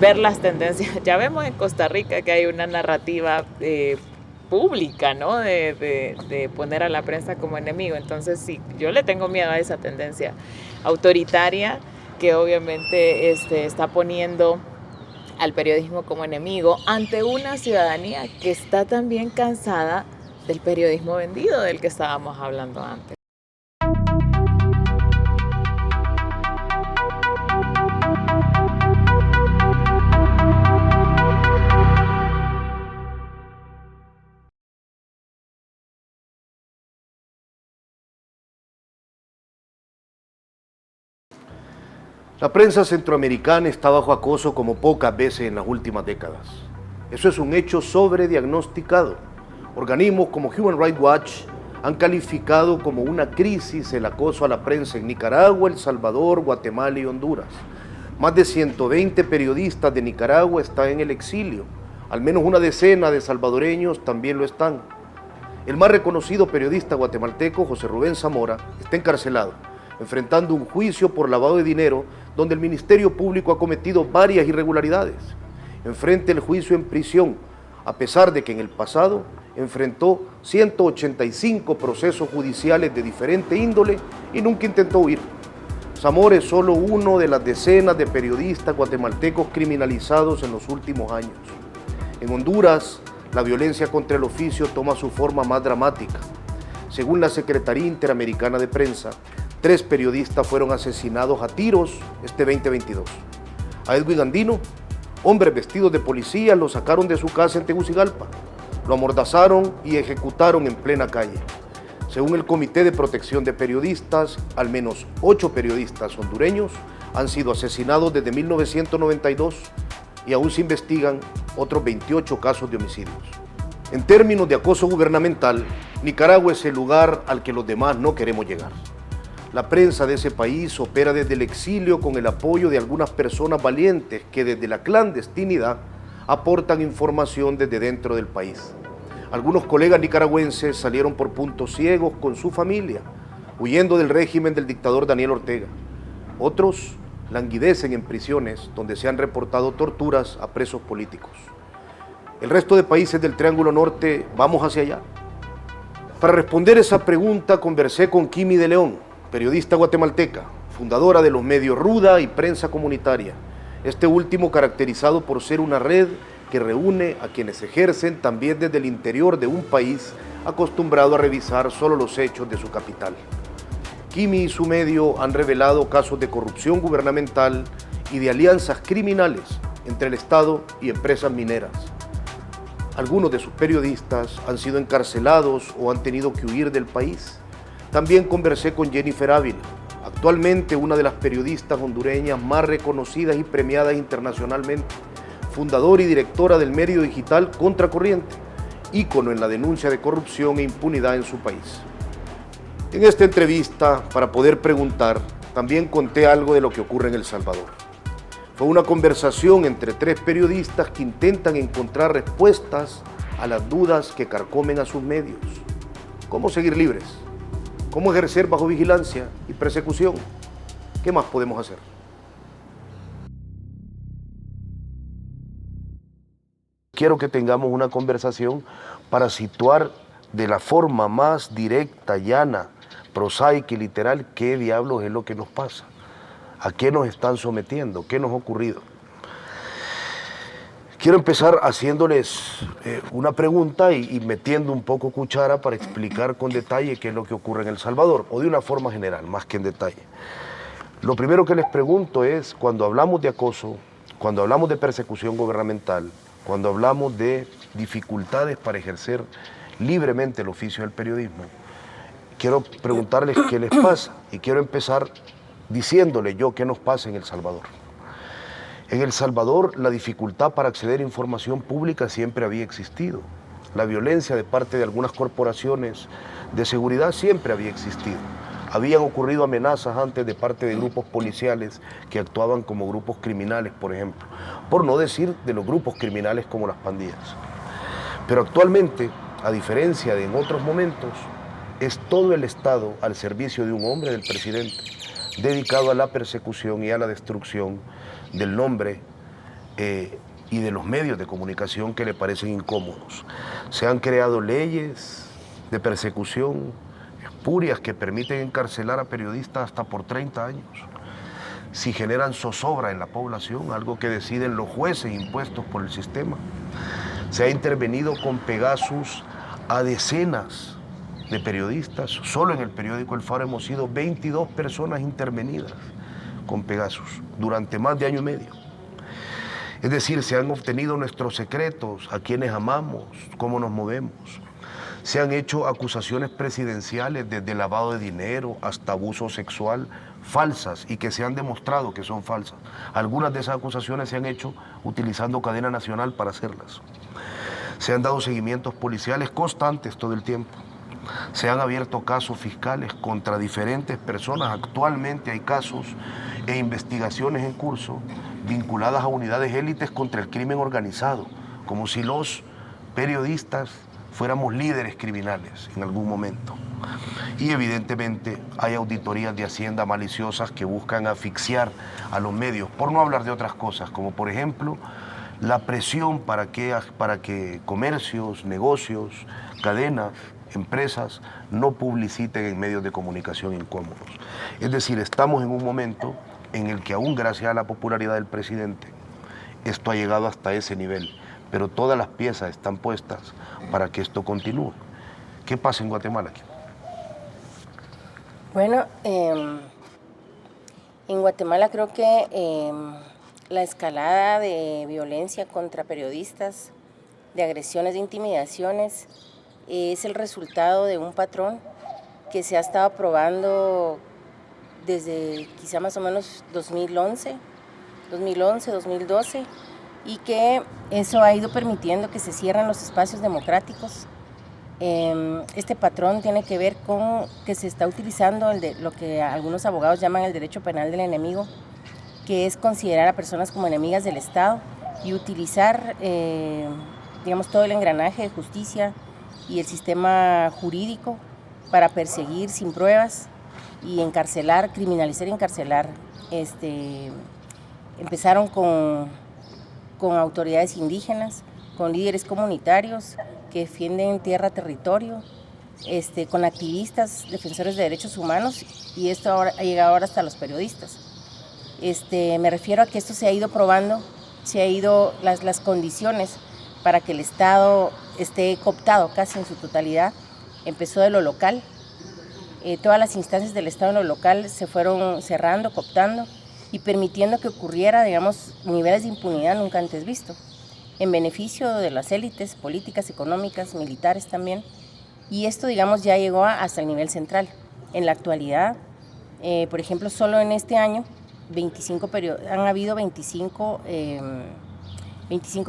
ver las tendencias. Ya vemos en Costa Rica que hay una narrativa pública, ¿no? De poner a la prensa como enemigo. Entonces sí, yo le tengo miedo a esa tendencia autoritaria que obviamente está poniendo al periodismo como enemigo ante una ciudadanía que está también cansada del periodismo vendido del que estábamos hablando antes. La prensa centroamericana está bajo acoso como pocas veces en las últimas décadas. Eso es un hecho sobrediagnosticado. Organismos como Human Rights Watch han calificado como una crisis el acoso a la prensa en Nicaragua, El Salvador, Guatemala y Honduras. Más de 120 periodistas de Nicaragua están en el exilio. Al menos una decena de salvadoreños también lo están. El más reconocido periodista guatemalteco, José Rubén Zamora, está encarcelado, enfrentando un juicio por lavado de dinero donde el Ministerio Público ha cometido varias irregularidades. Enfrenta el juicio en prisión, a pesar de que en el pasado enfrentó 185 procesos judiciales de diferente índole y nunca intentó huir. Zamora es solo uno de las decenas de periodistas guatemaltecos criminalizados en los últimos años. En Honduras, la violencia contra el oficio toma su forma más dramática. Según la Secretaría Interamericana de Prensa, 3 periodistas fueron asesinados a tiros este 2022. A Edwin Andino, hombres vestidos de policía lo sacaron de su casa en Tegucigalpa, lo amordazaron y ejecutaron en plena calle. Según el Comité de Protección de Periodistas, al menos 8 periodistas hondureños han sido asesinados desde 1992 y aún se investigan otros 28 casos de homicidios. En términos de acoso gubernamental, Nicaragua es el lugar al que los demás no queremos llegar. La prensa de ese país opera desde el exilio con el apoyo de algunas personas valientes que desde la clandestinidad aportan información desde dentro del país. Algunos colegas nicaragüenses salieron por puntos ciegos con su familia, huyendo del régimen del dictador Daniel Ortega. Otros languidecen en prisiones donde se han reportado torturas a presos políticos. El resto de países del Triángulo Norte, ¿vamos hacia allá? Para responder esa pregunta conversé con Kimi de León, periodista guatemalteca, fundadora de los medios Ruda y Prensa Comunitaria, este último caracterizado por ser una red que reúne a quienes ejercen también desde el interior de un país acostumbrado a revisar solo los hechos de su capital. Kimi y su medio han revelado casos de corrupción gubernamental y de alianzas criminales entre el Estado y empresas mineras. Algunos de sus periodistas han sido encarcelados o han tenido que huir del país. También conversé con Jennifer Ávila, actualmente una de las periodistas hondureñas más reconocidas y premiadas internacionalmente, fundadora y directora del medio digital Contracorriente, ícono en la denuncia de corrupción e impunidad en su país. En esta entrevista, para poder preguntar, también conté algo de lo que ocurre en El Salvador. Fue una conversación entre 3 periodistas que intentan encontrar respuestas a las dudas que carcomen a sus medios. ¿Cómo seguir libres? ¿Cómo ejercer bajo vigilancia y persecución? ¿Qué más podemos hacer? Quiero que tengamos una conversación para situar de la forma más directa, llana, prosaica y literal qué diablos es lo que nos pasa, a qué nos están sometiendo, qué nos ha ocurrido. Quiero empezar haciéndoles una pregunta y metiendo un poco cuchara para explicar con detalle qué es lo que ocurre en El Salvador, o de una forma general, más que en detalle. Lo primero que les pregunto es, cuando hablamos de acoso, cuando hablamos de persecución gubernamental, cuando hablamos de dificultades para ejercer libremente el oficio del periodismo, quiero preguntarles qué les pasa y quiero empezar diciéndole yo qué nos pasa en El Salvador. En El Salvador la dificultad para acceder a información pública siempre había existido. La violencia de parte de algunas corporaciones de seguridad siempre había existido. Habían ocurrido amenazas antes de parte de grupos policiales que actuaban como grupos criminales, por ejemplo, por no decir de los grupos criminales como las pandillas. Pero actualmente, a diferencia de en otros momentos, es todo el Estado al servicio de un hombre, del presidente, dedicado a la persecución y a la destrucción del nombre y de los medios de comunicación que le parecen incómodos. Se han creado leyes de persecución espurias que permiten encarcelar a periodistas hasta por 30 años. Si generan zozobra en la población, algo que deciden los jueces impuestos por el sistema. Se ha intervenido con Pegasus a decenas de periodistas. Solo en el periódico El Faro hemos sido 22 personas intervenidas con Pegasus durante más de año y medio. Es decir, se han obtenido nuestros secretos, a quienes amamos, cómo nos movemos. Se han hecho acusaciones presidenciales desde lavado de dinero hasta abuso sexual, falsas y que se han demostrado que son falsas. Algunas de esas acusaciones se han hecho utilizando cadena nacional para hacerlas. Se han dado seguimientos policiales constantes todo el tiempo. Se han abierto casos fiscales contra diferentes personas. Actualmente hay casos e investigaciones en curso vinculadas a unidades élites contra el crimen organizado, como si los periodistas fuéramos líderes criminales en algún momento. Y evidentemente hay auditorías de Hacienda maliciosas que buscan asfixiar a los medios, por no hablar de otras cosas, como por ejemplo la presión para que comercios, negocios, cadenas, empresas no publiciten en medios de comunicación incómodos. Es decir, estamos en un momento en el que aún gracias a la popularidad del presidente, esto ha llegado hasta ese nivel, pero todas las piezas están puestas para que esto continúe. ¿Qué pasa en Guatemala aquí? Bueno, en Guatemala creo que la escalada de violencia contra periodistas, de agresiones, de intimidaciones, es el resultado de un patrón que se ha estado probando desde quizá más o menos 2011, 2012, y que eso ha ido permitiendo que se cierren los espacios democráticos. Este patrón tiene que ver con que se está utilizando lo que algunos abogados llaman el derecho penal del enemigo, que es considerar a personas como enemigas del Estado y utilizar, digamos, todo el engranaje de justicia y el sistema jurídico para perseguir sin pruebas y encarcelar, criminalizar y encarcelar. Empezaron con autoridades indígenas, con líderes comunitarios que defienden tierra, territorio, con activistas, defensores de derechos humanos, y esto ahora ha llegado ahora hasta los periodistas. Me refiero a que esto se ha ido probando, se ha ido las condiciones para que el Estado esté cooptado casi en su totalidad. Empezó de lo local, todas las instancias del Estado en lo local se fueron cerrando, cooptando y permitiendo que ocurriera, digamos, niveles de impunidad nunca antes visto, en beneficio de las élites políticas, económicas, militares también. Y esto, digamos, ya llegó hasta el nivel central. En la actualidad, por ejemplo, solo en este año, han habido 25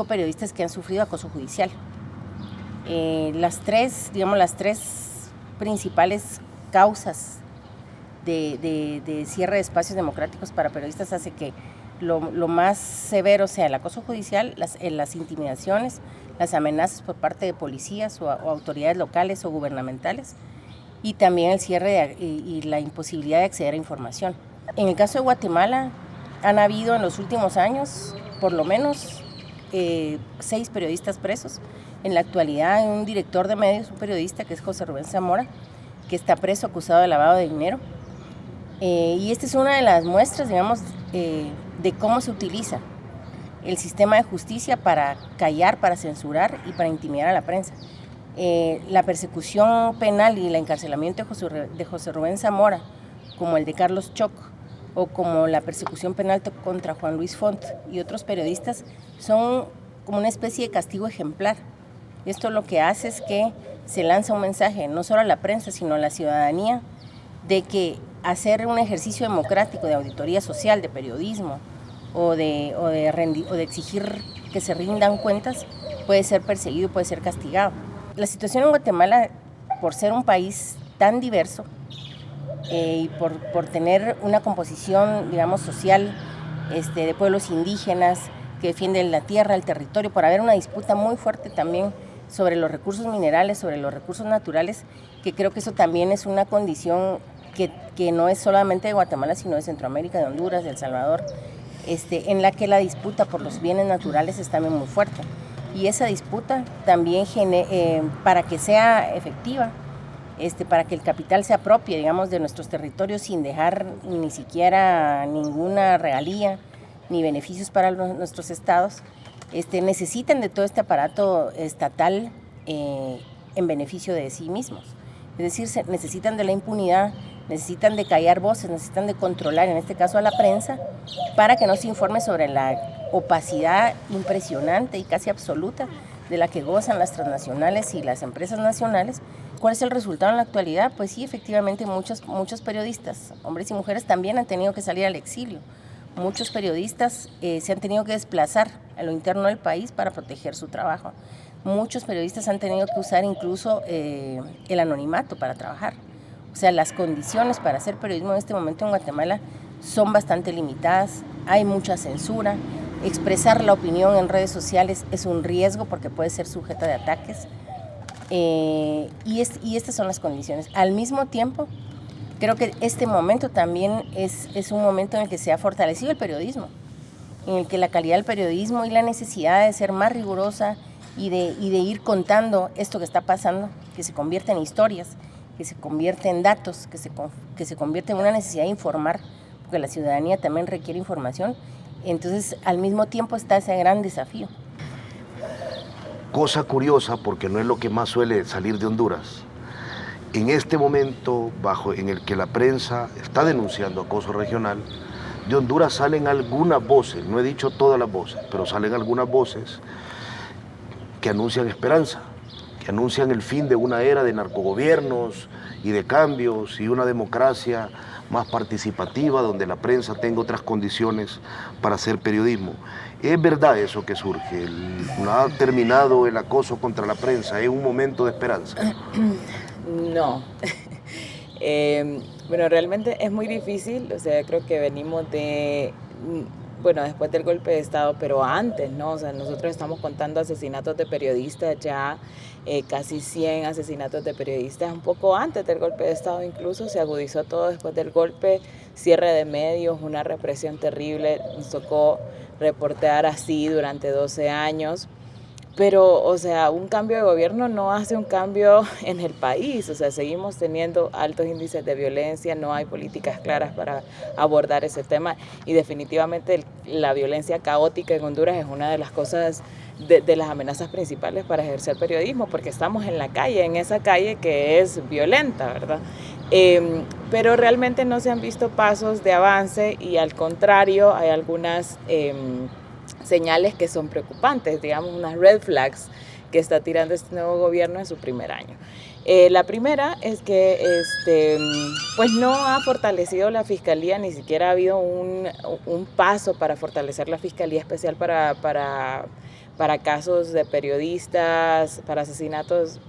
periodistas que han sufrido acoso judicial. Las tres principales causas de cierre de espacios democráticos para periodistas hace que lo más severo sea el acoso judicial, las intimidaciones, las amenazas por parte de policías o autoridades locales o gubernamentales, y también el cierre y la imposibilidad de acceder a información. En el caso de Guatemala, han habido en los últimos años por lo menos 6 periodistas presos. En la actualidad hay un director de medios, un periodista que es José Rubén Zamora, que está preso acusado de lavado de dinero. Y esta es una de las muestras, digamos, de cómo se utiliza el sistema de justicia para callar, para censurar y para intimidar a la prensa. La persecución penal y el encarcelamiento de José Rubén Zamora, como el de Carlos Choc, o como la persecución penal contra Juan Luis Font y otros periodistas, son como una especie de castigo ejemplar. Esto lo que hace es que se lanza un mensaje, no solo a la prensa, sino a la ciudadanía, de que hacer un ejercicio democrático de auditoría social, de periodismo, o de exigir que se rindan cuentas, puede ser perseguido, puede ser castigado. La situación en Guatemala, por ser un país tan diverso, y por tener una composición, digamos, social de pueblos indígenas que defienden la tierra, el territorio, por haber una disputa muy fuerte también sobre los recursos minerales, sobre los recursos naturales, que creo que eso también es una condición que no es solamente de Guatemala, sino de Centroamérica, de Honduras, de El Salvador. en la que la disputa por los bienes naturales es también muy fuerte. Y esa disputa también, para que sea efectiva, para que el capital se apropie, digamos, de nuestros territorios sin dejar ni siquiera ninguna regalía ni beneficios para nuestros estados, necesitan de todo este aparato estatal en beneficio de sí mismos. Es decir, necesitan de la impunidad, necesitan de callar voces, necesitan de controlar, en este caso a la prensa, para que no se informe sobre la opacidad impresionante y casi absoluta de la que gozan las transnacionales y las empresas nacionales. ¿Cuál es el resultado en la actualidad? Pues sí, efectivamente muchos periodistas, hombres y mujeres, también han tenido que salir al exilio. Muchos periodistas se han tenido que desplazar a lo interno del país para proteger su trabajo. Muchos periodistas han tenido que usar incluso el anonimato para trabajar. O sea, las condiciones para hacer periodismo en este momento en Guatemala son bastante limitadas, hay mucha censura, expresar la opinión en redes sociales es un riesgo porque puede ser sujeta de ataques, y estas son las condiciones. Al mismo tiempo, creo que este momento también es un momento en el que se ha fortalecido el periodismo, en el que la calidad del periodismo y la necesidad de ser más rigurosa y de ir contando esto que está pasando, que se convierte en historias, que se convierte en datos, que se convierte en una necesidad de informar, porque la ciudadanía también requiere información. Entonces, al mismo tiempo está ese gran desafío. Cosa curiosa, porque no es lo que más suele salir de Honduras. En este momento, en el que la prensa está denunciando acoso regional, de Honduras salen algunas voces, no he dicho todas las voces, pero salen algunas voces que anuncian esperanza, que anuncian el fin de una era de narcogobiernos y de cambios y una democracia más participativa, donde la prensa tenga otras condiciones para hacer periodismo. ¿Es verdad eso que surge? ¿No ha terminado el acoso contra la prensa? ¿Es un momento de esperanza? No. Bueno, realmente es muy difícil, o sea, creo que venimos después del golpe de Estado, pero antes, ¿no? O sea, nosotros estamos contando asesinatos de periodistas ya, casi 100 asesinatos de periodistas, un poco antes del golpe de Estado incluso, se agudizó todo después del golpe, cierre de medios, una represión terrible, nos tocó reportear así durante 12 años. Pero, o sea, un cambio de gobierno no hace un cambio en el país, o sea, seguimos teniendo altos índices de violencia, no hay políticas claras para abordar ese tema y definitivamente la violencia caótica en Honduras es una de las cosas, de las amenazas principales para ejercer periodismo, porque estamos en la calle, en esa calle que es violenta, ¿verdad? Pero realmente no se han visto pasos de avance y al contrario hay algunas señales que son preocupantes, digamos unas red flags que está tirando este nuevo gobierno en su primer año. La primera es que pues no ha fortalecido la fiscalía, ni siquiera ha habido un paso para fortalecer la fiscalía especial para casos de periodistas, para asesinatos,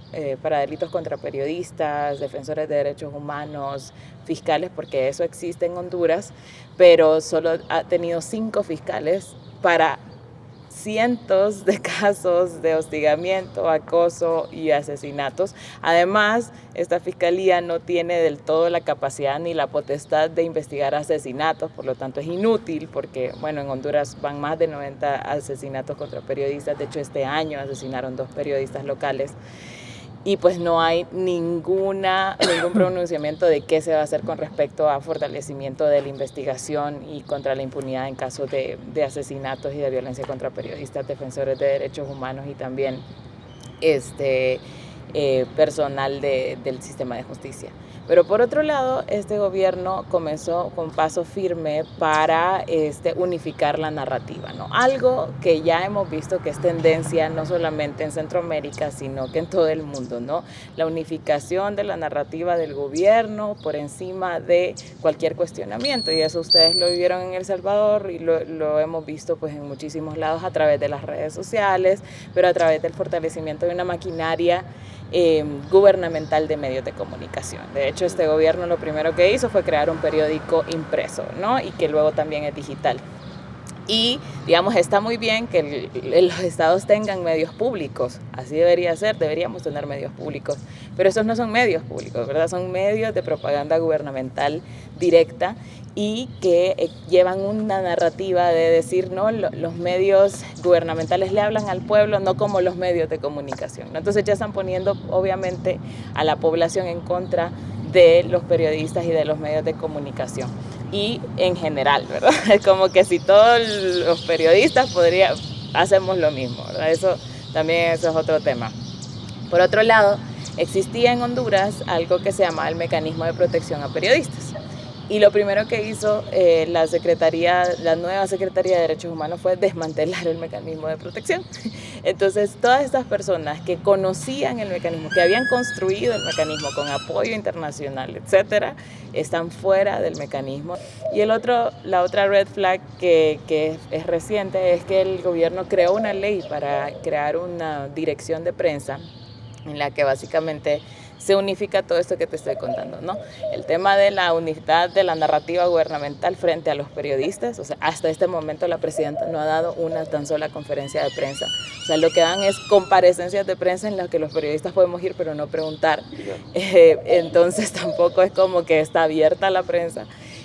para delitos contra periodistas, defensores de derechos humanos, fiscales, porque eso existe en Honduras, pero solo ha tenido 5 fiscales para cientos de casos de hostigamiento, acoso y asesinatos. Además, esta fiscalía no tiene del todo la capacidad ni la potestad de investigar asesinatos, por lo tanto es inútil porque, bueno, en Honduras van más de 90 asesinatos contra periodistas. De hecho, este año asesinaron 2 periodistas locales. Y pues no hay ningún pronunciamiento de qué se va a hacer con respecto a fortalecimiento de la investigación y contra la impunidad en casos de asesinatos y de violencia contra periodistas, defensores de derechos humanos y también personal del sistema de justicia. Pero por otro lado, este gobierno comenzó con paso firme para unificar la narrativa, ¿no? Algo que ya hemos visto que es tendencia no solamente en Centroamérica, sino que en todo el mundo, ¿no? La unificación de la narrativa del gobierno por encima de cualquier cuestionamiento, y eso ustedes lo vivieron en El Salvador y lo hemos visto pues en muchísimos lados a través de las redes sociales, pero a través del fortalecimiento de una maquinaria gubernamental de medios de comunicación. De hecho, este gobierno lo primero que hizo fue crear un periódico impreso, ¿no? Y que luego también es digital. Y, digamos, está muy bien que los estados tengan medios públicos, así debería ser, deberíamos tener medios públicos, pero esos no son medios públicos, ¿verdad? Son medios de propaganda gubernamental directa y que llevan una narrativa de decir, no, los medios gubernamentales le hablan al pueblo, no como los medios de comunicación, ¿no? Entonces ya están poniendo obviamente a la población en contra de los periodistas y de los medios de comunicación y en general, ¿verdad? Es como que si todos los periodistas hacemos lo mismo, ¿verdad? Eso es otro tema. Por otro lado, existía en Honduras algo que se llamaba el Mecanismo de Protección a Periodistas. Y lo primero que hizo la nueva Secretaría de Derechos Humanos fue desmantelar el mecanismo de protección. Entonces, todas estas personas que conocían el mecanismo, que habían construido el mecanismo con apoyo internacional, etcétera, están fuera del mecanismo. Y la otra red flag que es reciente es que el gobierno creó una ley para crear una dirección de prensa en la que básicamente se unifica todo esto que te estoy contando, ¿no? El tema de la unidad de la narrativa gubernamental frente a los periodistas, o sea, hasta este momento la presidenta no ha dado una tan sola conferencia de prensa. O sea, lo que dan es comparecencias de prensa en las que los periodistas podemos ir, pero no preguntar. Entonces tampoco es como que está abierta la prensa.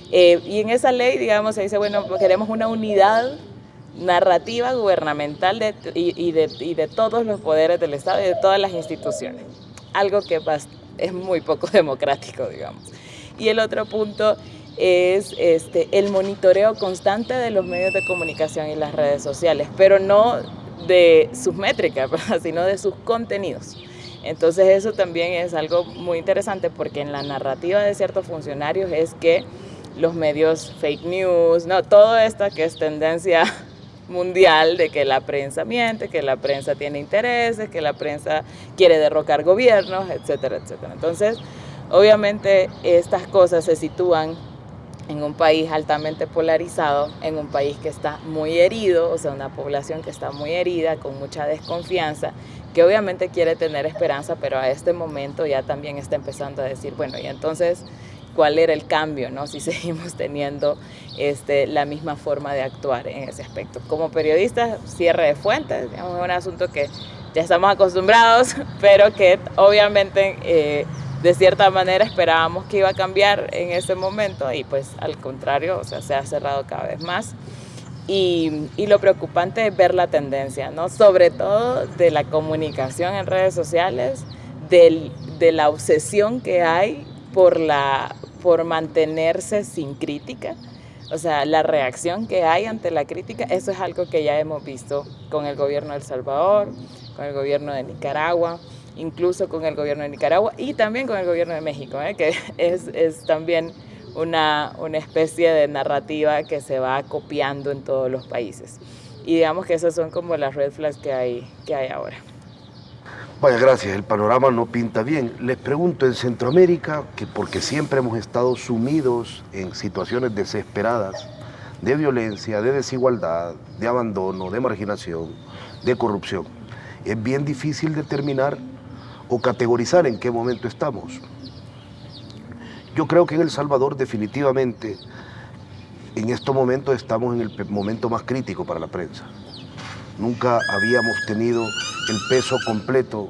Y en esa ley, digamos, se dice, bueno, queremos una unidad narrativa gubernamental y de todos los poderes del Estado y de todas las instituciones. Algo que es muy poco democrático, digamos. Y el otro punto es el monitoreo constante de los medios de comunicación y las redes sociales, pero no de sus métricas, sino de sus contenidos. Entonces eso también es algo muy interesante porque en la narrativa de ciertos funcionarios es que los medios fake news, no, todo esto que es tendencia mundial de que la prensa miente, que la prensa tiene intereses, que la prensa quiere derrocar gobiernos, etcétera, etcétera. Entonces, obviamente estas cosas se sitúan en un país altamente polarizado, en un país que está muy herido, o sea, una población que está muy herida, con mucha desconfianza, que obviamente quiere tener esperanza, pero a este momento ya también está empezando a decir, bueno, y entonces, ¿cuál era el cambio, no? Si seguimos teniendo la misma forma de actuar en ese aspecto. Como periodistas, cierre de fuentes, digamos, es un asunto que ya estamos acostumbrados, pero que obviamente de cierta manera esperábamos que iba a cambiar en ese momento y pues al contrario, o sea, se ha cerrado cada vez más. Y lo preocupante es ver la tendencia, ¿no? Sobre todo de la comunicación en redes sociales, de la obsesión que hay por mantenerse sin crítica. O sea, la reacción que hay ante la crítica, eso es algo que ya hemos visto con el gobierno de El Salvador, con el gobierno de Nicaragua, incluso con el gobierno de Nicaragua y también con el gobierno de México, que es también una especie de narrativa que se va copiando en todos los países. Y digamos que esas son como las red flags que hay ahora. Vaya, gracias, el panorama no pinta bien. Les pregunto, en Centroamérica, que porque siempre hemos estado sumidos en situaciones desesperadas de violencia, de desigualdad, de abandono, de marginación, de corrupción, es bien difícil determinar o categorizar en qué momento estamos. Yo creo que en El Salvador definitivamente en estos momentos estamos en el momento más crítico para la prensa. Nunca habíamos tenido el peso completo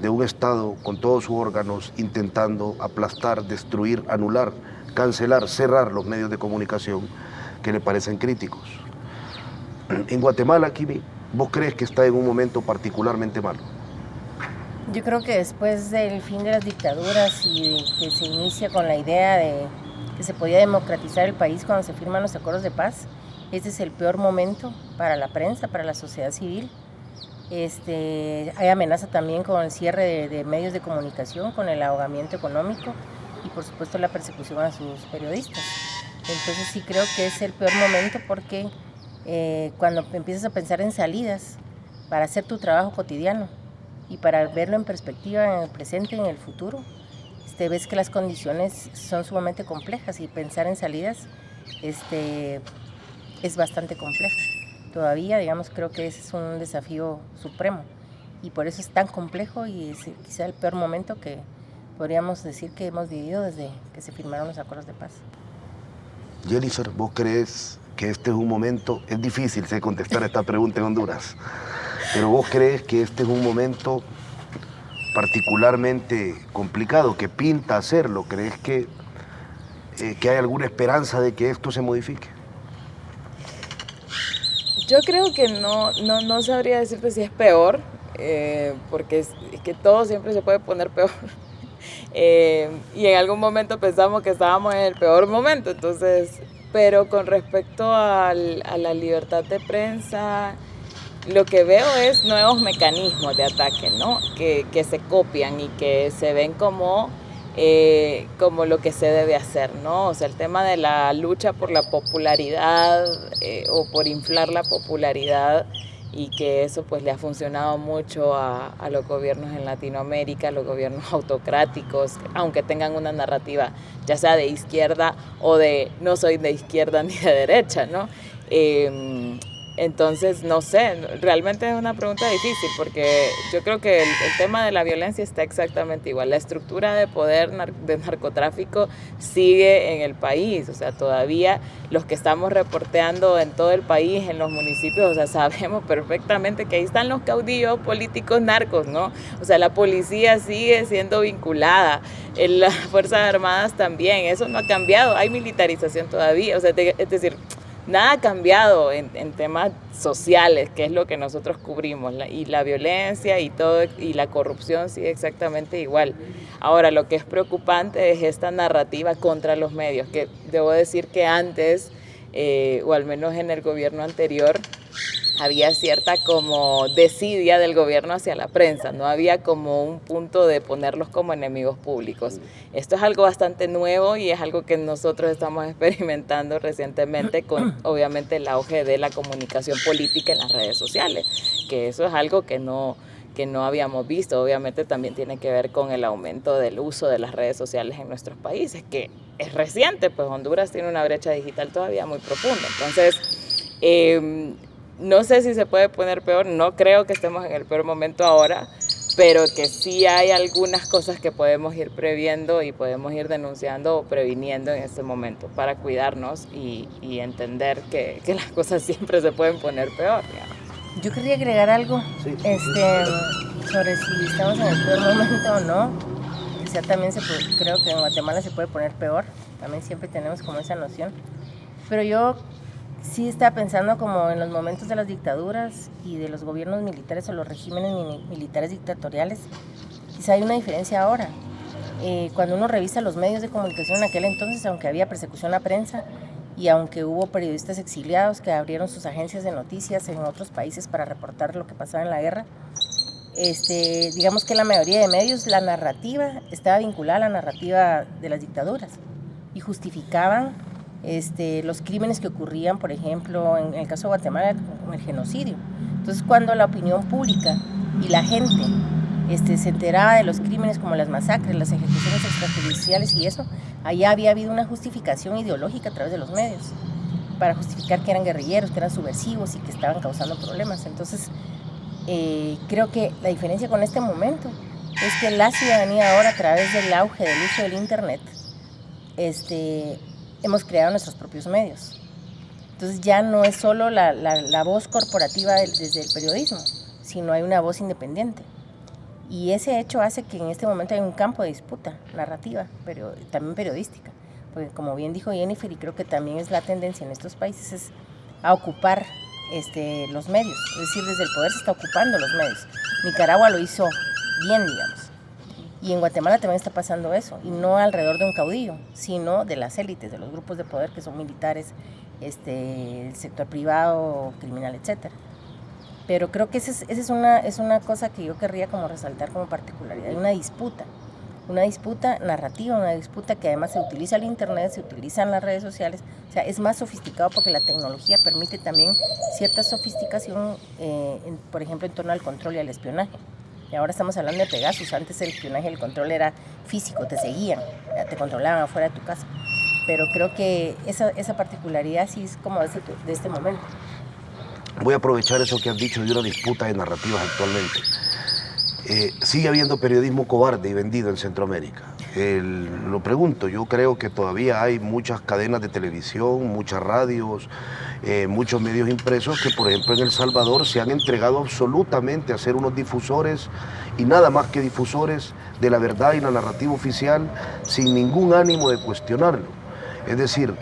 de un Estado con todos sus órganos intentando aplastar, destruir, anular, cancelar, cerrar los medios de comunicación que le parecen críticos. En Guatemala, Kimi, ¿vos crees que está en un momento particularmente malo? Yo creo que después del fin de las dictaduras y de que se inicia con la idea de que se podía democratizar el país cuando se firman los acuerdos de paz, este es el peor momento para la prensa, para la sociedad civil. Hay amenaza también con el cierre de medios de comunicación, con el ahogamiento económico y por supuesto la persecución a sus periodistas. Entonces sí creo que es el peor momento porque cuando empiezas a pensar en salidas para hacer tu trabajo cotidiano y para verlo en perspectiva en el presente y en el futuro, ves que las condiciones son sumamente complejas y pensar en salidas es bastante complejo. Todavía, digamos, creo que ese es un desafío supremo y por eso es tan complejo y es quizá el peor momento que podríamos decir que hemos vivido desde que se firmaron los acuerdos de paz. Jennifer, ¿vos crees que este es un momento, es difícil contestar esta pregunta en Honduras, pero vos crees que este es un momento particularmente complicado, que pinta hacerlo? ¿Crees que que hay alguna esperanza de que esto se modifique? Yo creo que no sabría decirte si es peor, porque es que todo siempre se puede poner peor. Y en algún momento pensamos que estábamos en el peor momento, entonces, pero con respecto a la libertad de prensa, lo que veo es nuevos mecanismos de ataque, ¿no? Que se copian y que se ven como lo que se debe hacer, ¿no? O sea, el tema de la lucha por la popularidad o por inflar la popularidad, y que eso pues le ha funcionado mucho a los gobiernos en Latinoamérica, a los gobiernos autocráticos, aunque tengan una narrativa ya sea de izquierda o de no soy de izquierda ni de derecha, ¿no? Entonces, no sé, realmente es una pregunta difícil porque yo creo que el tema de la violencia está exactamente igual. La estructura de poder de narcotráfico sigue en el país, o sea, todavía los que estamos reporteando en todo el país, en los municipios, o sea, sabemos perfectamente que ahí están los caudillos políticos narcos, ¿no? O sea, la policía sigue siendo vinculada, las Fuerzas Armadas también, eso no ha cambiado, hay militarización todavía, o sea, es decir, nada ha cambiado en temas sociales, que es lo que nosotros cubrimos, y la violencia y todo, y la corrupción sigue exactamente igual. Ahora, lo que es preocupante es esta narrativa contra los medios, que debo decir que antes, o al menos en el gobierno anterior, había cierta como desidia del gobierno hacia la prensa, no había como un punto de ponerlos como enemigos públicos. Esto es algo bastante nuevo y es algo que nosotros estamos experimentando recientemente con obviamente el auge de la comunicación política en las redes sociales, que eso es algo que no habíamos visto. Obviamente también tiene que ver con el aumento del uso de las redes sociales en nuestros países, que es reciente, pues Honduras tiene una brecha digital todavía muy profunda. Entonces, no sé si se puede poner peor, no creo que estemos en el peor momento ahora, pero que sí hay algunas cosas que podemos ir previendo y podemos ir denunciando o previniendo en este momento para cuidarnos y entender que las cosas siempre se pueden poner peor, digamos. Yo quería agregar algo sobre si estamos en el peor momento o no. Quizá también creo que en Guatemala se puede poner peor, también siempre tenemos como esa noción, pero yo sí estaba pensando como en los momentos de las dictaduras y de los gobiernos militares o los regímenes militares dictatoriales. Quizá hay una diferencia ahora. Cuando uno revisa los medios de comunicación en aquel entonces, aunque había persecución a la prensa y aunque hubo periodistas exiliados que abrieron sus agencias de noticias en otros países para reportar lo que pasaba en la guerra, digamos que la mayoría de medios, la narrativa estaba vinculada a la narrativa de las dictaduras y justificaban los crímenes que ocurrían, por ejemplo, en el caso de Guatemala, con el genocidio. Entonces, cuando la opinión pública y la gente se enteraba de los crímenes como las masacres, las ejecuciones extrajudiciales y eso, allá había habido una justificación ideológica a través de los medios para justificar que eran guerrilleros, que eran subversivos y que estaban causando problemas. Entonces, creo que la diferencia con este momento es que la ciudadanía ahora, a través del auge del uso del Internet, hemos creado nuestros propios medios. Entonces ya no es solo la voz corporativa desde el periodismo, sino hay una voz independiente. Y ese hecho hace que en este momento hay un campo de disputa narrativa, pero también periodística. Porque como bien dijo Jennifer, y creo que también es la tendencia en estos países, es a ocupar los medios. Es decir, desde el poder se está ocupando los medios. Nicaragua lo hizo bien, digamos. Y en Guatemala también está pasando eso, y no alrededor de un caudillo, sino de las élites, de los grupos de poder que son militares, el sector privado, criminal, etc. Pero creo que esa es una cosa que yo querría como resaltar como particularidad, una disputa narrativa, una disputa que además se utiliza el Internet, se utilizan las redes sociales, o sea, es más sofisticado porque la tecnología permite también cierta sofisticación, por ejemplo, en torno al control y al espionaje. Y ahora estamos hablando de Pegasus. Antes el espionaje, el control era físico, te seguían, te controlaban afuera de tu casa. Pero creo que esa particularidad sí es como de este momento. Voy a aprovechar eso que has dicho de una disputa de narrativas actualmente. Sigue habiendo periodismo cobarde y vendido en Centroamérica. Lo pregunto, yo creo que todavía hay muchas cadenas de televisión, muchas radios, muchos medios impresos que, por ejemplo, en El Salvador se han entregado absolutamente a ser unos difusores y nada más que difusores de la verdad y la narrativa oficial sin ningún ánimo de cuestionarlo. Es decir,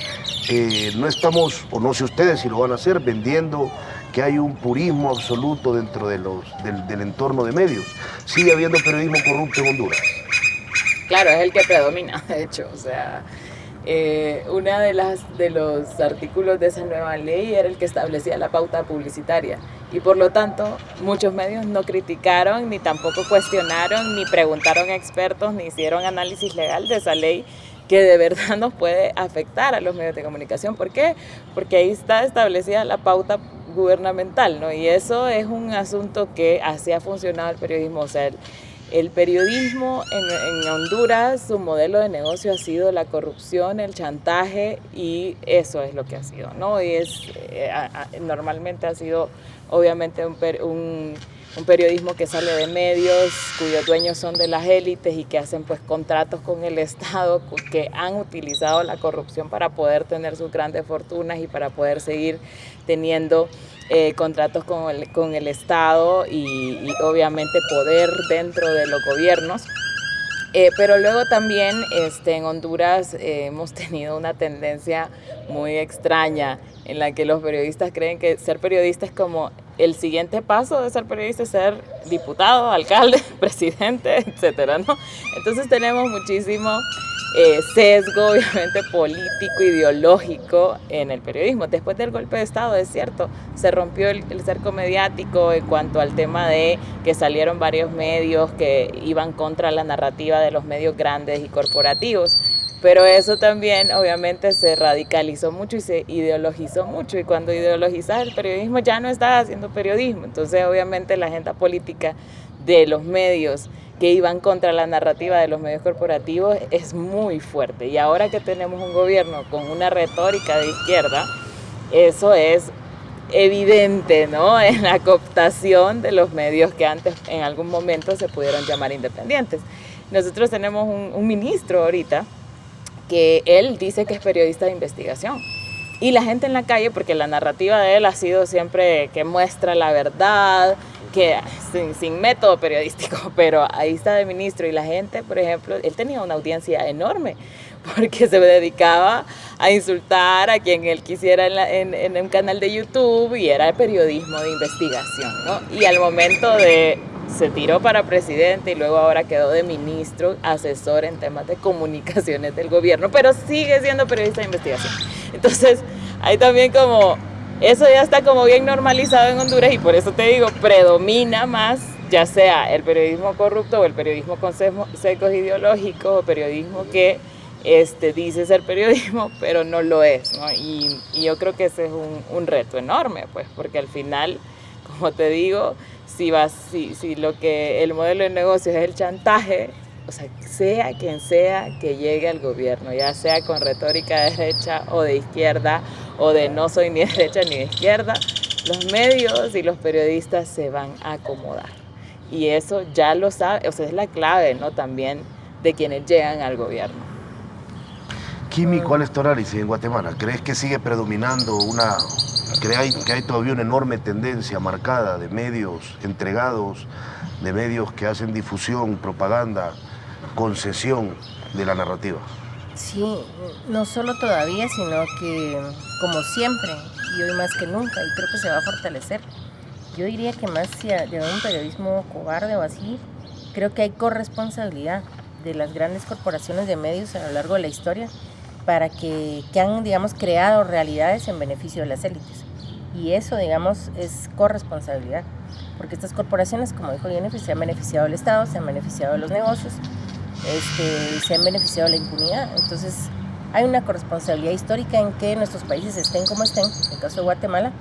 no estamos, o no sé ustedes si lo van a hacer, vendiendo que hay un purismo absoluto dentro del entorno de medios. Sigue habiendo periodismo corrupto en Honduras. Claro, es el que predomina, de hecho, o sea, una de los artículos de esa nueva ley era el que establecía la pauta publicitaria y por lo tanto muchos medios no criticaron, ni tampoco cuestionaron, ni preguntaron a expertos, ni hicieron análisis legal de esa ley que de verdad nos puede afectar a los medios de comunicación. ¿Por qué? Porque ahí está establecida la pauta gubernamental, ¿no? Y eso es un asunto que así ha funcionado el periodismo, o sea, el periodismo en Honduras, su modelo de negocio ha sido la corrupción, el chantaje y eso es lo que ha sido, ¿no? Y normalmente ha sido obviamente un periodismo que sale de medios cuyos dueños son de las élites y que hacen pues contratos con el Estado, que han utilizado la corrupción para poder tener sus grandes fortunas y para poder seguir teniendo contratos con el Estado y obviamente poder dentro de los gobiernos. Pero luego también en Honduras hemos tenido una tendencia muy extraña en la que los periodistas creen que ser periodista es como el siguiente paso de ser periodista, es ser diputado, alcalde, presidente, etcétera, ¿no? Entonces tenemos muchísimo sesgo, obviamente, político, ideológico en el periodismo. Después del golpe de Estado, es cierto, se rompió el cerco mediático en cuanto al tema de que salieron varios medios que iban contra la narrativa de los medios grandes y corporativos. Pero eso también obviamente se radicalizó mucho y se ideologizó mucho, y cuando ideologizas el periodismo ya no estás haciendo periodismo. Entonces obviamente la agenda política de los medios que iban contra la narrativa de los medios corporativos es muy fuerte, y ahora que tenemos un gobierno con una retórica de izquierda, eso es evidente, ¿no? En la cooptación de los medios que antes en algún momento se pudieron llamar independientes. Nosotros tenemos un ministro ahorita que él dice que es periodista de investigación. Y la gente en la calle, porque la narrativa de él ha sido siempre que muestra la verdad, que sin método periodístico, pero ahí está de ministro, y la gente, por ejemplo, él tenía una audiencia enorme, porque se dedicaba a insultar a quien él quisiera en un canal de YouTube, y era periodismo de investigación, ¿no? Y al momento se tiró para presidente y luego ahora quedó de ministro, asesor en temas de comunicaciones del gobierno, pero sigue siendo periodista de investigación. Entonces, hay también como, eso ya está como bien normalizado en Honduras, y por eso te digo, predomina más, ya sea el periodismo corrupto o el periodismo con sesgos ideológicos, o periodismo que dice ser periodismo, pero no lo es, ¿no? Y yo creo que ese es un reto enorme, pues, porque al final, como te digo, si lo que el modelo de negocio es el chantaje, o sea quien sea que llegue al gobierno, ya sea con retórica de derecha o de izquierda, o de no soy ni de derecha ni de izquierda, los medios y los periodistas se van a acomodar. Y eso ya lo sabe, o sea, es la clave, ¿no? También de quienes llegan al gobierno. Kimi, ¿cuál es tu análisis en Guatemala? ¿Crees que sigue predominando que hay todavía una enorme tendencia marcada de medios entregados, de medios que hacen difusión, propaganda, concesión de la narrativa? Sí, no solo todavía, sino que como siempre, y hoy más que nunca, y creo que se va a fortalecer. Yo diría que más de un periodismo cobarde o así, creo que hay corresponsabilidad de las grandes corporaciones de medios a lo largo de la historia para que han, digamos, creado realidades en beneficio de las élites. Y eso, digamos, es corresponsabilidad, porque estas corporaciones, como dijo Jennifer, se han beneficiado del Estado, se han beneficiado de los negocios, se han beneficiado de la impunidad. Entonces hay una corresponsabilidad histórica en que nuestros países estén como estén, en el caso de Guatemala,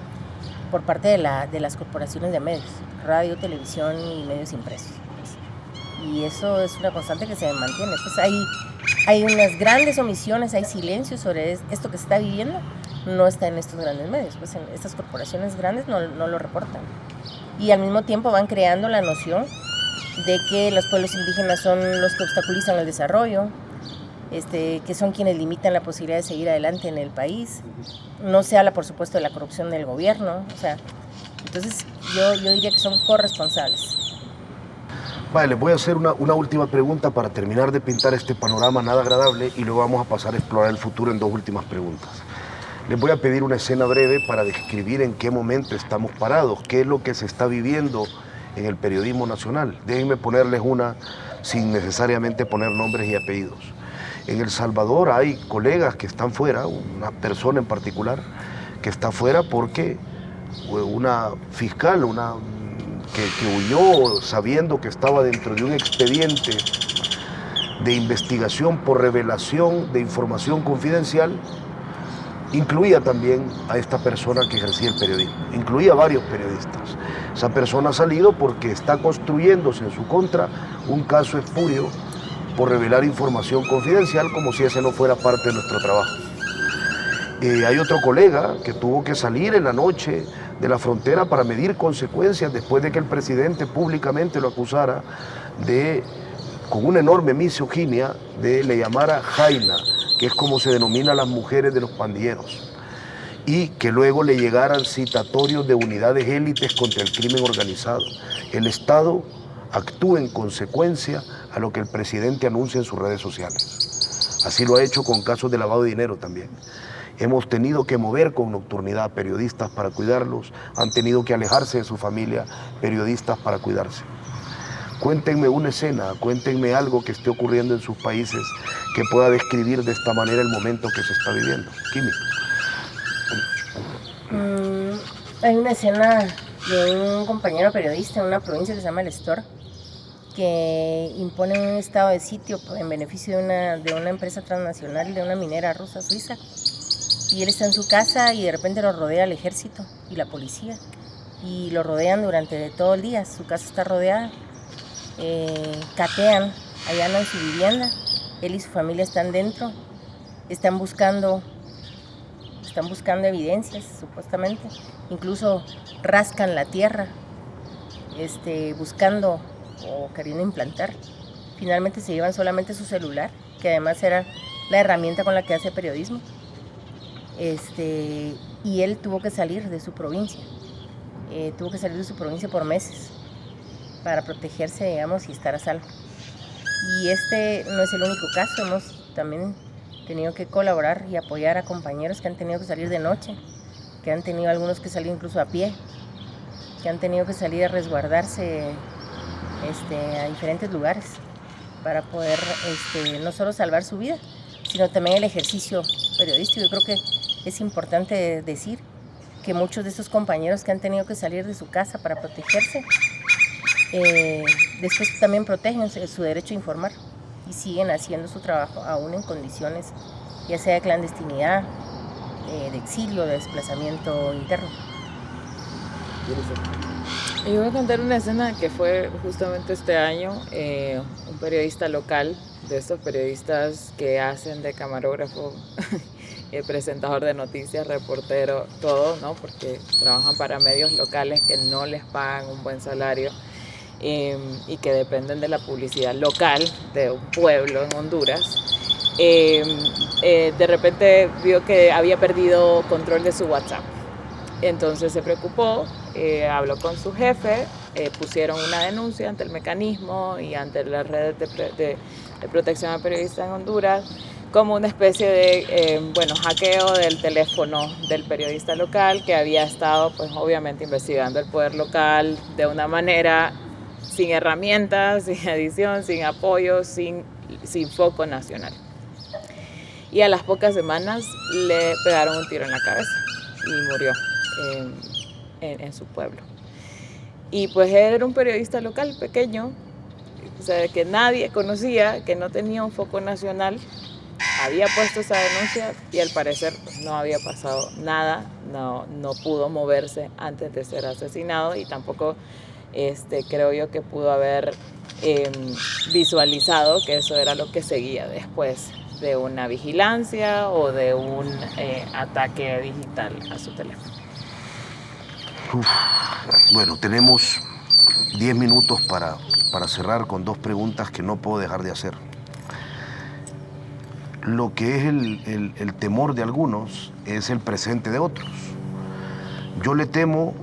por parte de las corporaciones de medios, radio, televisión y medios impresos. Y eso es una constante que se mantiene. Pues hay unas grandes omisiones, hay silencio sobre esto que se está viviendo, no está en estos grandes medios, pues en estas corporaciones grandes no lo reportan. Y al mismo tiempo van creando la noción de que los pueblos indígenas son los que obstaculizan el desarrollo, que son quienes limitan la posibilidad de seguir adelante en el país. No se habla, por supuesto, de la corrupción del gobierno. O sea, entonces yo diría que son corresponsables. Vale, les voy a hacer una última pregunta para terminar de pintar este panorama nada agradable y luego vamos a pasar a explorar el futuro en 2 últimas preguntas. Les voy a pedir una escena breve para describir en qué momento estamos parados, qué es lo que se está viviendo en el periodismo nacional. Déjenme ponerles una sin necesariamente poner nombres y apellidos. En El Salvador hay colegas que están fuera, una persona en particular que está fuera porque una fiscal, que huyó sabiendo que estaba dentro de un expediente de investigación por revelación de información confidencial, incluía también a esta persona que ejercía el periodismo, incluía a varios periodistas. Esa persona ha salido porque está construyéndose en su contra un caso espurio por revelar información confidencial como si ese no fuera parte de nuestro trabajo. Hay otro colega que tuvo que salir en la noche de la frontera para medir consecuencias después de que el presidente públicamente lo acusara de, con una enorme misoginia, le llamara jaina, que es como se denomina a las mujeres de los pandilleros, y que luego le llegaran citatorios de unidades élites contra el crimen organizado. El Estado actúa en consecuencia a lo que el presidente anuncia en sus redes sociales. Así lo ha hecho con casos de lavado de dinero también. Hemos tenido que mover con nocturnidad a periodistas para cuidarlos, han tenido que alejarse de su familia periodistas para cuidarse. Cuéntenme una escena, cuéntenme algo que esté ocurriendo en sus países que pueda describir de esta manera el momento que se está viviendo. Kimi. Hay una escena de un compañero periodista en una provincia que se llama El Estor, que impone un estado de sitio en beneficio de una empresa transnacional, de una minera rusa suiza. Y él está en su casa y de repente lo rodea el ejército y la policía. Y lo rodean durante todo el día. Su casa está rodeada. Catean, allanan su vivienda. Él y su familia están dentro. Están buscando evidencias, supuestamente. Incluso rascan la tierra, buscando o queriendo implantar. Finalmente se llevan solamente su celular, que además era la herramienta con la que hace periodismo. Y él tuvo que salir de su provincia. Tuvo que salir de su provincia por meses para protegerse, digamos, y estar a salvo. Y este no es el único caso. Hemos también tenido que colaborar y apoyar a compañeros que han tenido que salir de noche, que han tenido algunos que salir incluso a pie, que han tenido que salir a resguardarse a diferentes lugares para poder no solo salvar su vida, sino también el ejercicio periodístico. Yo creo que es importante decir que muchos de estos compañeros que han tenido que salir de su casa para protegerse, después también protegen su derecho a informar y siguen haciendo su trabajo aún en condiciones ya sea de clandestinidad, de exilio, de desplazamiento interno. Y voy a contar una escena que fue justamente este año. Un periodista local, de estos periodistas que hacen de camarógrafo, presentador de noticias, reportero, todo, ¿no? Porque trabajan para medios locales que no les pagan un buen salario y que dependen de la publicidad local de un pueblo en Honduras. De repente vio que había perdido control de su WhatsApp. Entonces se preocupó, habló con su jefe, pusieron una denuncia ante el mecanismo y ante las redes de protección a periodistas en Honduras como una especie de hackeo del teléfono del periodista local que había estado pues obviamente investigando el poder local de una manera sin herramientas, sin edición, sin apoyo, sin foco nacional. Y a las pocas semanas le pegaron un tiro en la cabeza y murió en su pueblo. Y pues él era un periodista local pequeño, o sea, que nadie conocía, que no tenía un foco nacional, había puesto esa denuncia y al parecer pues, no había pasado nada, no pudo moverse antes de ser asesinado y tampoco creo yo que pudo haber visualizado que eso era lo que seguía después de una vigilancia o de un ataque digital a su teléfono. Bueno, tenemos 10 minutos para cerrar con 2 preguntas que no puedo dejar de hacer. Lo que es el temor de algunos es el presente de otros. Yo le temo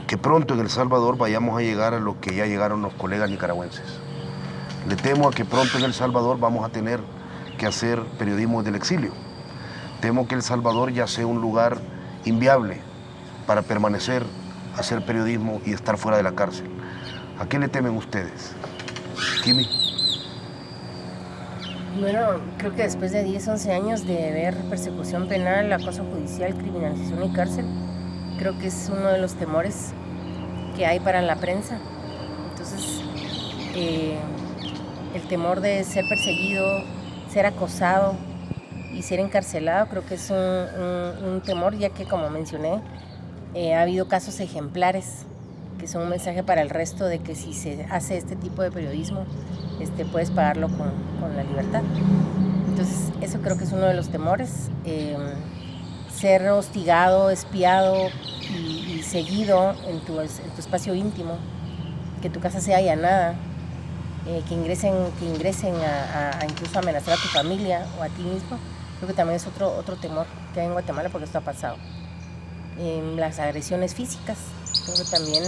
que pronto en El Salvador vayamos a llegar a lo que ya llegaron los colegas nicaragüenses. Le temo a que pronto en El Salvador vamos a tener que hacer periodismo del exilio. Temo que El Salvador ya sea un lugar inviable para permanecer, hacer periodismo y estar fuera de la cárcel. ¿A qué le temen ustedes? Kimi. Bueno, creo que después de 10, 11 años de ver persecución penal, acoso judicial, criminalización y cárcel, creo que es uno de los temores que hay para la prensa. Entonces, el temor de ser perseguido, ser acosado y ser encarcelado, creo que es un temor, ya que, como mencioné, ha habido casos ejemplares que son un mensaje para el resto de que si se hace este tipo de periodismo, puedes pagarlo con la libertad. Entonces, eso creo que es uno de los temores. Ser hostigado, espiado y seguido en tu espacio íntimo, que tu casa sea allanada, que ingresen a incluso amenazar a tu familia o a ti mismo, creo que también es otro temor que hay en Guatemala, porque esto ha pasado. Las agresiones físicas, creo que también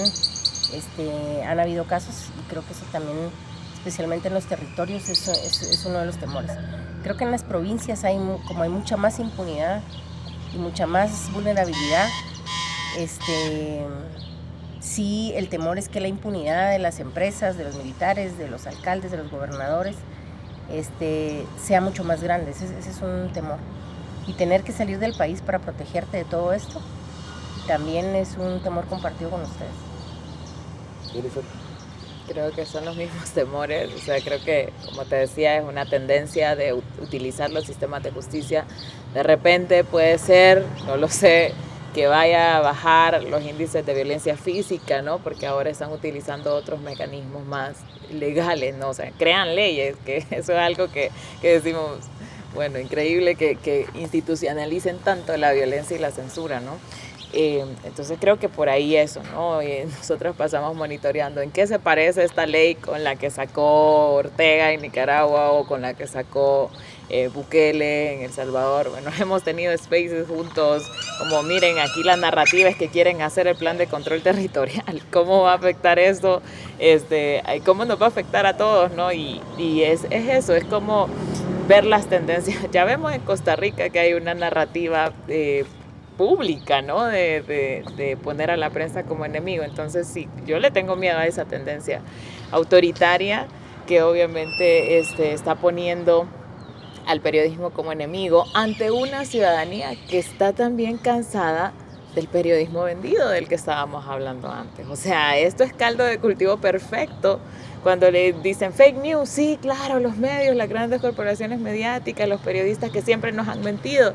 han habido casos, y creo que eso también, especialmente en los territorios, es uno de los temores. Creo que en las provincias hay mucha más impunidad y mucha más vulnerabilidad. Sí, el temor es que la impunidad de las empresas, de los militares, de los alcaldes, de los gobernadores, sea mucho más grande. Ese es un temor. Y tener que salir del país para protegerte de todo esto también es un temor compartido con ustedes. Creo que son los mismos temores. O sea, creo que, como te decía, es una tendencia de utilizar los sistemas de justicia. De repente puede ser, no lo sé, que vaya a bajar los índices de violencia física, ¿no? Porque ahora están utilizando otros mecanismos más legales, ¿no? O sea, crean leyes, que eso es algo que decimos, bueno, increíble que institucionalicen tanto la violencia y la censura, ¿no? Entonces creo que por ahí eso, ¿no? Nosotros pasamos monitoreando en qué se parece esta ley con la que sacó Ortega en Nicaragua o con la que sacó Bukele en El Salvador. Bueno, hemos tenido spaces juntos, como miren, aquí la narrativa es que quieren hacer el plan de control territorial. ¿Cómo va a afectar esto? ¿Cómo nos va a afectar a todos, no? Y es eso, es como ver las tendencias. Ya vemos en Costa Rica que hay una narrativa pública, ¿no? De poner a la prensa como enemigo. Entonces, sí, yo le tengo miedo a esa tendencia autoritaria que obviamente está poniendo al periodismo como enemigo ante una ciudadanía que está también cansada del periodismo vendido del que estábamos hablando antes. O sea, esto es caldo de cultivo perfecto. Cuando le dicen fake news, sí, claro, los medios, las grandes corporaciones mediáticas, los periodistas que siempre nos han mentido.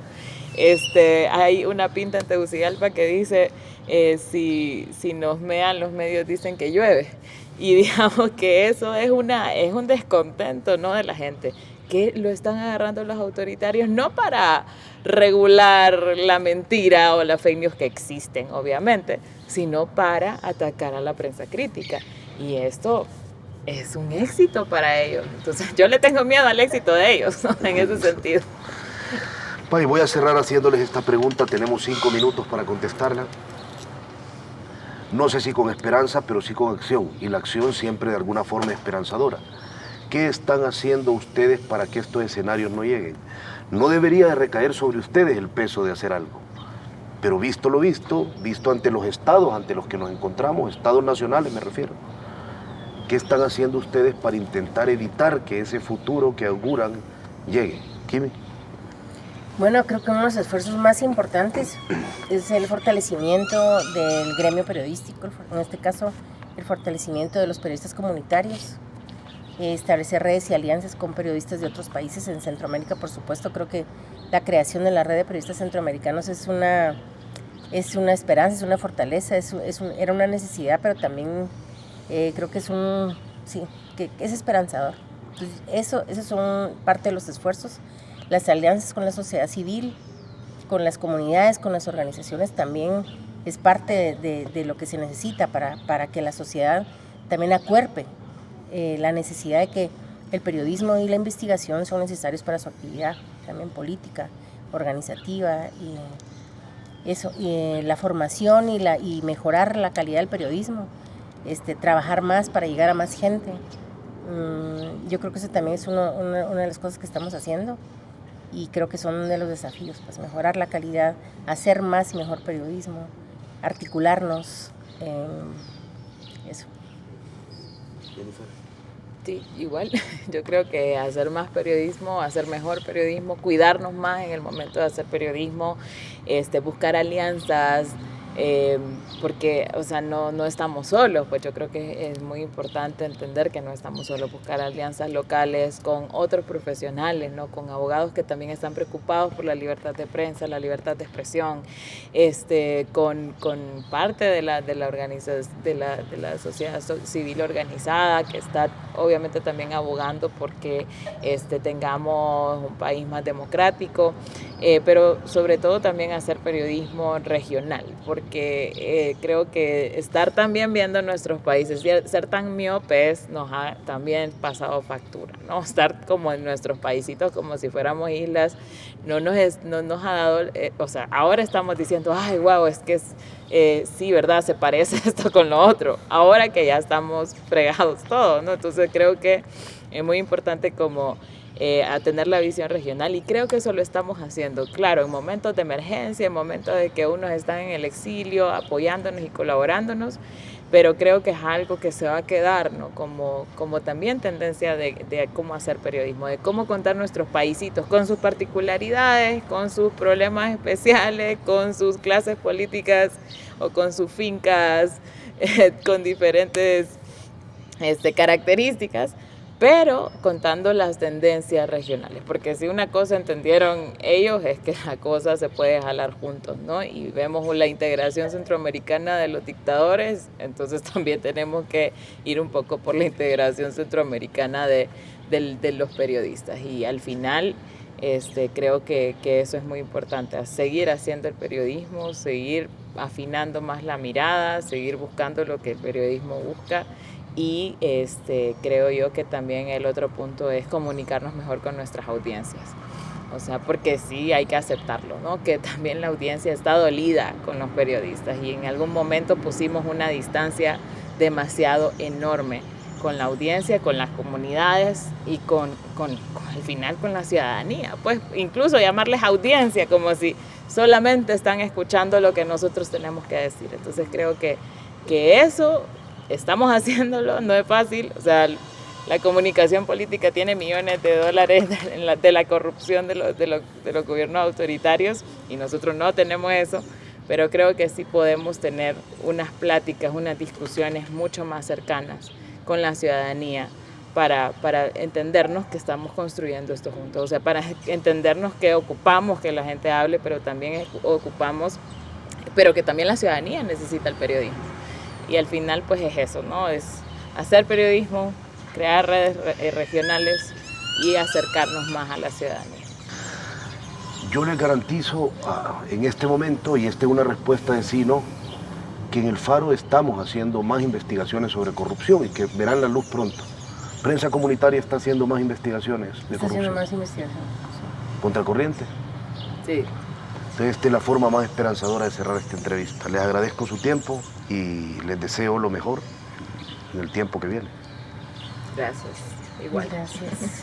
Hay una pinta en Tegucigalpa que dice, si nos mean los medios dicen que llueve. Y digamos que eso es un descontento, ¿no?, de la gente, que lo están agarrando los autoritarios no para regular la mentira o la fake news que existen, obviamente, sino para atacar a la prensa crítica. Y esto es un éxito para ellos. Entonces yo le tengo miedo al éxito de ellos, ¿no?, en ese sentido. Pai, voy a cerrar haciéndoles esta pregunta. Tenemos 5 minutos para contestarla. No sé si con esperanza, pero sí con acción. Y la acción siempre de alguna forma esperanzadora. ¿Qué están haciendo ustedes para que estos escenarios no lleguen? No debería de recaer sobre ustedes el peso de hacer algo. Pero visto lo visto ante los estados ante los que nos encontramos, estados nacionales me refiero, ¿qué están haciendo ustedes para intentar evitar que ese futuro que auguran llegue? Kimi. Bueno, creo que uno de los esfuerzos más importantes es el fortalecimiento del gremio periodístico, en este caso el fortalecimiento de los periodistas comunitarios, establecer redes y alianzas con periodistas de otros países en Centroamérica, por supuesto. Creo que la creación de la red de periodistas centroamericanos es una esperanza, es una fortaleza, era una necesidad, pero también creo que es esperanzador. Entonces, esos son parte de los esfuerzos. Las alianzas con la sociedad civil, con las comunidades, con las organizaciones también es parte de lo que se necesita para que la sociedad también acuerpe la necesidad de que el periodismo y la investigación son necesarios para su actividad también política, organizativa eso, la formación y mejorar la calidad del periodismo, trabajar más para llegar a más gente. Yo creo que eso también es una de las cosas que estamos haciendo y creo que son de los desafíos, pues mejorar la calidad, hacer más y mejor periodismo, articularnos, eso. Sí, igual, yo creo que hacer más periodismo, hacer mejor periodismo, cuidarnos más en el momento de hacer periodismo, buscar alianzas, porque, o sea, no estamos solos, pues yo creo que es muy importante entender que no estamos solos, buscar alianzas locales con otros profesionales, ¿no? Con abogados que también están preocupados por la libertad de prensa, la libertad de expresión, con parte de la organización, de la sociedad civil organizada, que está obviamente también abogando porque tengamos un país más democrático, pero sobre todo también hacer periodismo regional, porque creo que estar también viendo nuestros países, ser tan miopes nos ha también pasado factura, ¿no? Estar como en nuestros paisitos como si fuéramos islas, no nos ha dado, o sea, ahora estamos diciendo, ay, wow, es que sí, ¿verdad? Se parece esto con lo otro, ahora que ya estamos fregados todos, ¿no? Entonces creo que es muy importante como a tener la visión regional y creo que eso lo estamos haciendo, claro, en momentos de emergencia, en momentos de que unos están en el exilio apoyándonos y colaborándonos, pero creo que es algo que se va a quedar, ¿no? Como también tendencia de cómo hacer periodismo, de cómo contar nuestros paisitos con sus particularidades, con sus problemas especiales, con sus clases políticas o con sus fincas, con diferentes características, pero contando las tendencias regionales, porque si una cosa entendieron ellos es que la cosa se puede jalar juntos, ¿no? Y vemos la integración centroamericana de los dictadores, entonces también tenemos que ir un poco por la integración centroamericana de los periodistas. Y al final creo que eso es muy importante, seguir haciendo el periodismo, seguir afinando más la mirada, seguir buscando lo que el periodismo busca. Y creo yo que también el otro punto es comunicarnos mejor con nuestras audiencias. O sea, porque sí hay que aceptarlo, ¿no? Que también la audiencia está dolida con los periodistas y en algún momento pusimos una distancia demasiado enorme con la audiencia, con las comunidades y al final con la ciudadanía. Pues incluso llamarles audiencia como si solamente están escuchando lo que nosotros tenemos que decir. Entonces creo que eso estamos haciéndolo, no es fácil, o sea, la comunicación política tiene millones de dólares de la corrupción de los gobiernos autoritarios y nosotros no tenemos eso, pero creo que sí podemos tener unas pláticas, unas discusiones mucho más cercanas con la ciudadanía para entendernos que estamos construyendo esto juntos, o sea, para entendernos que ocupamos que la gente hable, pero también pero que también la ciudadanía necesita el periodismo. Y al final pues es eso, ¿no? Es hacer periodismo, crear redes regionales y acercarnos más a la ciudadanía. Yo les garantizo en este momento, y esta es una respuesta de sí, ¿no?, que en el Faro estamos haciendo más investigaciones sobre corrupción y que verán la luz pronto. Prensa Comunitaria está haciendo más investigaciones de corrupción. Está haciendo más investigaciones. ¿Contracorriente? Sí. Entonces, esta es la forma más esperanzadora de cerrar esta entrevista. Les agradezco su tiempo y les deseo lo mejor en el tiempo que viene. Gracias. Igual. Gracias.